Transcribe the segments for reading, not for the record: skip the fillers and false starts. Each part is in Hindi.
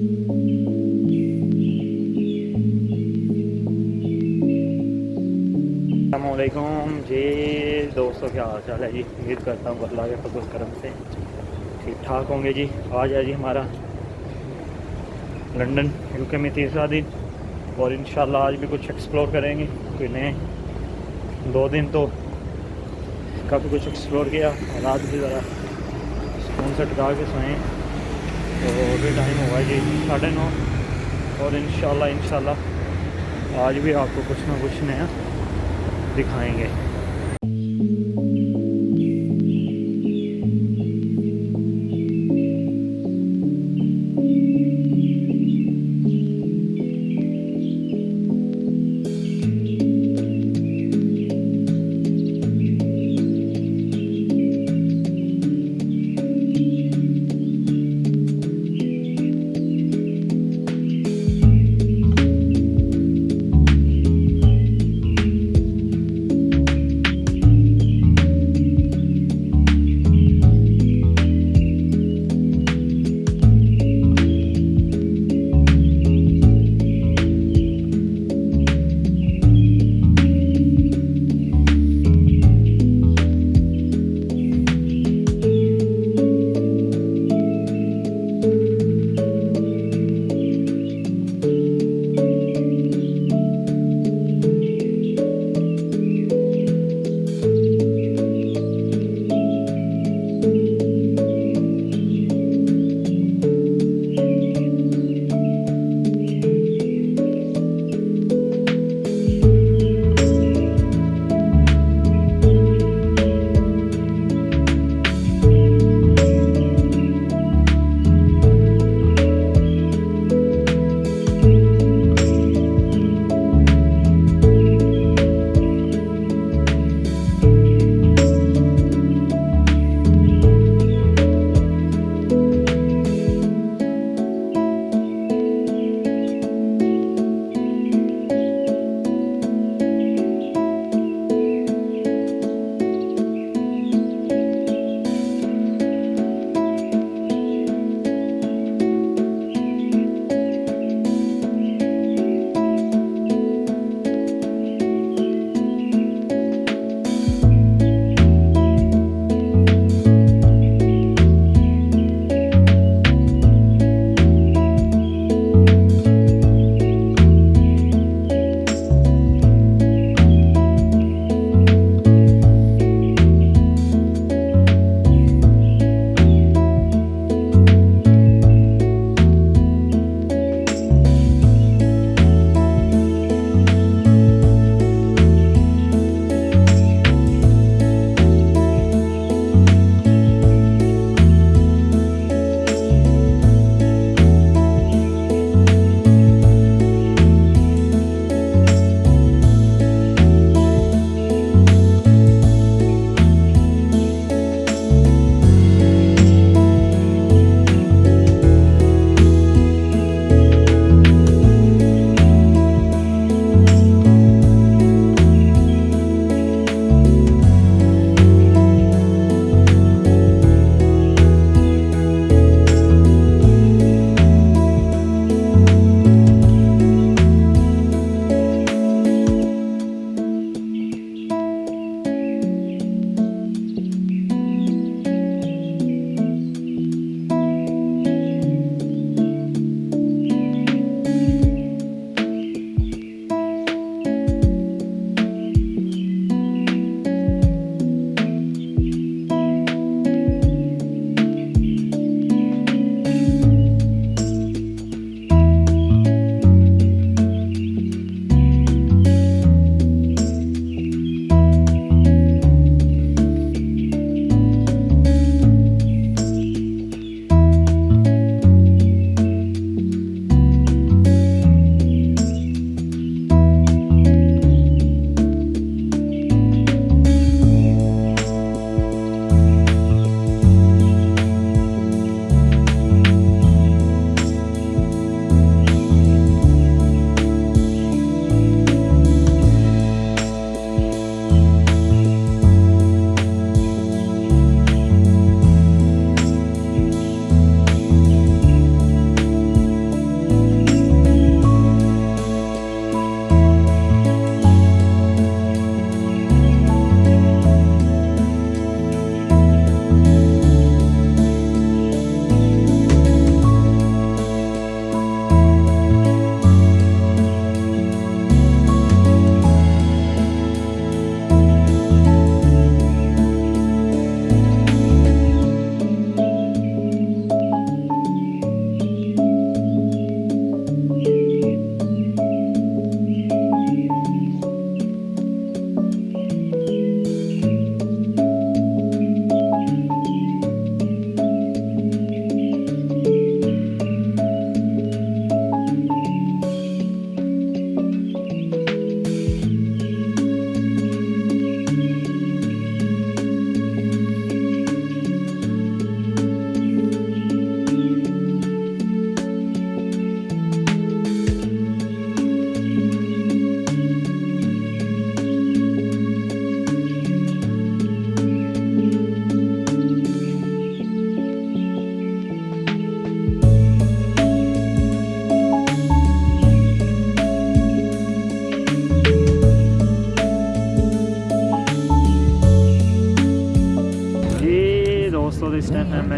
अस्सलामुअलैकुम जी दोस्तों, क्या हाल चाल है जी। उम्मीद करता हूँ अल्लाह के फजल करम से ठीक ठाक होंगे जी। आज है जी हमारा लंदन यूके में तीसरा दिन, और इंशाल्लाह आज भी कुछ एक्सप्लोर करेंगे। कोई नए 2 दिन तो काफ़ी कुछ एक्सप्लोर किया, रात भी ज़रा सुकून से टका के सोएं। तो अभी टाइम हुआ जी 9:30, और इंशाल्लाह आज भी आपको कुछ ना कुछ नया दिखाएंगे।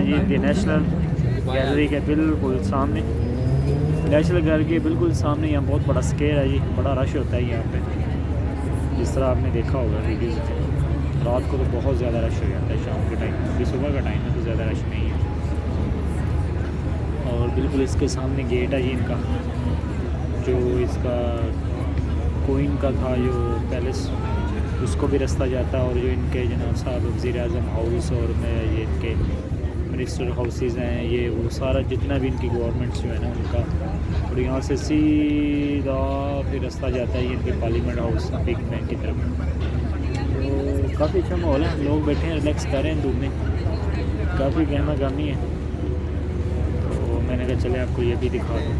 हैं जी इनकी नेशनल गैलरी के बिल्कुल सामने। नेशनल गैलरी के बिल्कुल सामने यहाँ बहुत बड़ा स्क्वायर है जी, बड़ा रश होता है यहाँ पे, जिस तरह आपने देखा होगा वीडियोज़ में। रात को तो बहुत ज़्यादा रश हो जाता है, शाम के टाइम, अभी सुबह का टाइम है तो ज़्यादा रश नहीं है। और बिल्कुल इसके सामने गेट है जी इनका, जो इसका क्वीन का था जो पैलेस, उसको भी रास्ता जाता है। और जो इनके जनाब साहब वज़ीर आज़म हाउस और में ये इनके मिनिस्टर हाउसेज़ हैं, ये वो सारा जितना भी इनकी गवर्नमेंट्स जो है ना उनका। और यहाँ से सीधा फिर रास्ता जाता है ये इनके पार्लियामेंट हाउस बिग बैंक की तरफ। तो काफ़ी अच्छा माहौल है, लोग बैठे हैं, रिलैक्स कर रहे हैं धूप में, काफ़ी गहमा गहमी है। तो मैंने कहा चले आपको ये भी दिखा दूँ।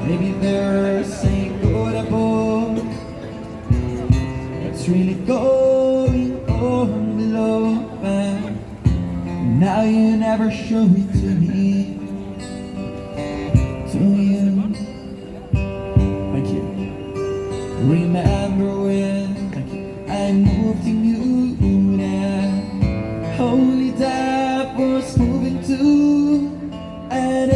Maybe there's ain't good above, it's really going on below, and now you never show it to me, to you. Thank you. Remember when I moved to you, and holy that was moving too, and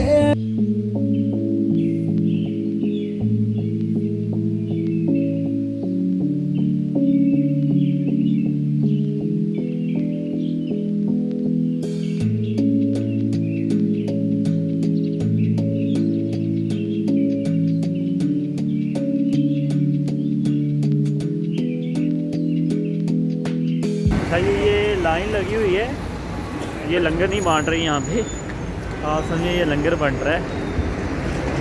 अच्छा ये लाइन लगी हुई है, ये लंगर नहीं बांट रही यहाँ पे, आप समझिए ये लंगर बन रहा है।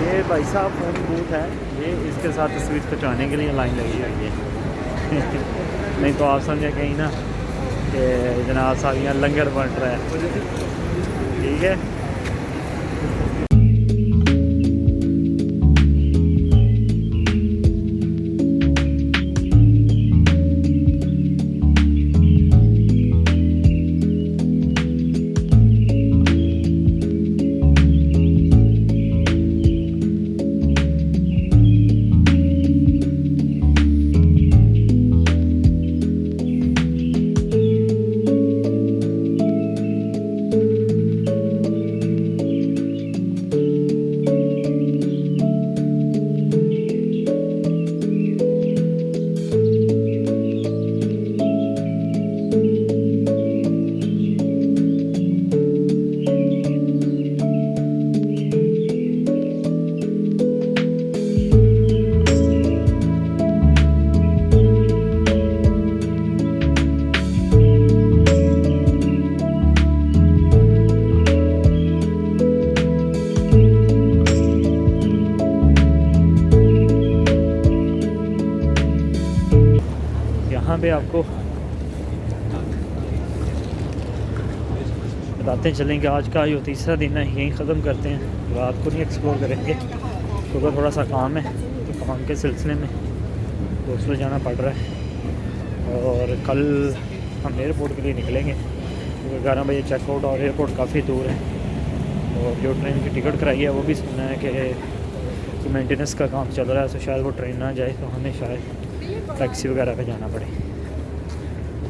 ये भाई साहब फ़ोन बूथ है, ये इसके साथ तस्वीर खिंचवाने के लिए लाइन लगी हुई है। नहीं तो आप समझे कहीं ना कि जनाब साहब यहाँ लंगर बन रहा है, ठीक है। यहाँ पे आपको बताते चलेंगे, आज का जो तीसरा दिन है यहीं ख़त्म करते हैं, रात को नहीं एक्सप्लोर करेंगे क्योंकि थोड़ा सा काम है, तो काम के सिलसिले में दूसरे जाना पड़ रहा है। और कल हम एयरपोर्ट के लिए निकलेंगे क्योंकि 11 बजे चेकआउट और एयरपोर्ट काफ़ी दूर है। और जो ट्रेन की टिकट कराई है वो भी सुना है कि मेंटेनेंस का काम चल रहा है, तो शायद वो ट्रेन ना जाए, तो हमें शायद टैक्सी वगैरह पे जाना पड़े।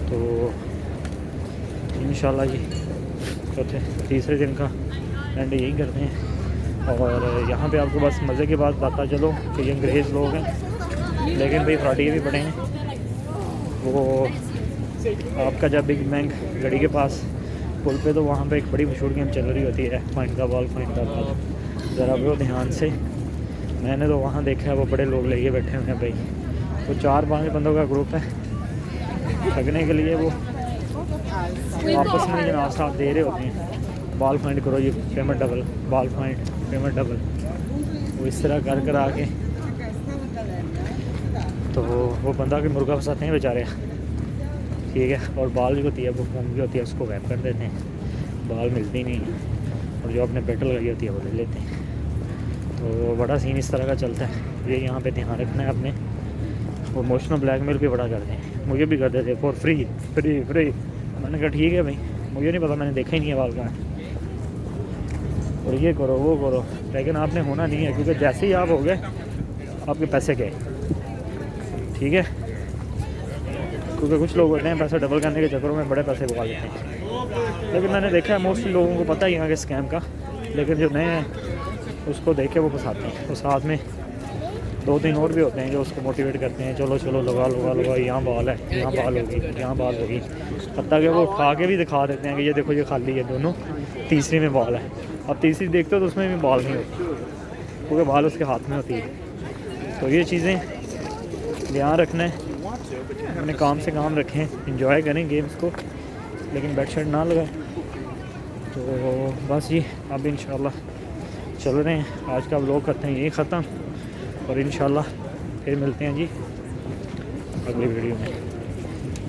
तो इंशाल्लाह जी चौथे तीसरे दिन का एंड यही करते हैं। और यहाँ पे आपको बस मज़े की बात बताता चलो कि ये अंग्रेज़ लोग हैं, लेकिन भाई फ्राटिए भी बड़े हैं। वो आपका जब बिग बैंक गड़ी के पास पुल पे, तो वहाँ पे एक बड़ी मशहूर गेम चल रही होती है, find the ball find the ball. ज़रा वो ध्यान से, मैंने तो वहाँ देखा है वो बड़े लोग लेके बैठे हुए हैं भाई, तो 4-5 बंदों का ग्रुप है, ठगने के लिए वो आपस में जनाब साथ दे रहे होते हैं, बॉल फाइंड करो ये payment double, ball find payment double, वो इस तरह कर कर आके तो वो बंदा के मुर्गा फंसाते हैं बेचारे, ठीक है। और बाल जो होती है वो फोन की होती है, उसको वैप कर देते हैं, बाल मिलती नहीं है, और जो अपने पेट्रोल लगी होती है वो ले लेते हैं। तो बड़ा सीन इस तरह का चलता है, ये यहाँ पे ध्यान रखना है अपने। वो इमोशनल ब्लैकमेल भी बड़ा करते हैं, मुझे भी करते थे फॉर फ्री फ्री फ्री। मैंने कहा ठीक है भाई, मुझे नहीं पता, मैंने देखा ही नहीं है बाल का, और ये करो वो करो, लेकिन आपने होना नहीं है, क्योंकि जैसे ही आप हो गए आपके पैसे गए, ठीक है। क्योंकि कुछ लोग होते हैं पैसा डबल करने के चक्करों में बड़े पैसे बगा लेते हैं, लेकिन मैंने देखा है मोस्टली लोगों को पता ही यहाँ के स्कैम का, लेकिन जो नए हैं उसको देख के वो फंसाते हैं। और साथ में 2-3 और भी होते हैं जो उसको मोटिवेट करते हैं, चलो चलो लगा लगा लगा, यहाँ बाल है, यहाँ बाल होगी, यहाँ बाल होगी। हत्ता कि वो उठा के भी दिखा देते हैं कि ये देखो ये खाली है दोनों, तीसरी में बाल है। अब तीसरी देखते हो तो उसमें भी बाल नहीं होती, क्योंकि बाल उसके हाथ में होती है। तो ये चीज़ें ध्यान रखना है, अपने काम से काम रखें, इंजॉय करें गेम्स को, लेकिन बेड शेड ना लगाएं। तो बस ये अब इंशाल्लाह चल रहे हैं, आज का व्लॉग करते हैं यही ख़त्म, और इंशाल्लाह फिर मिलते हैं जी अगली वीडियो में।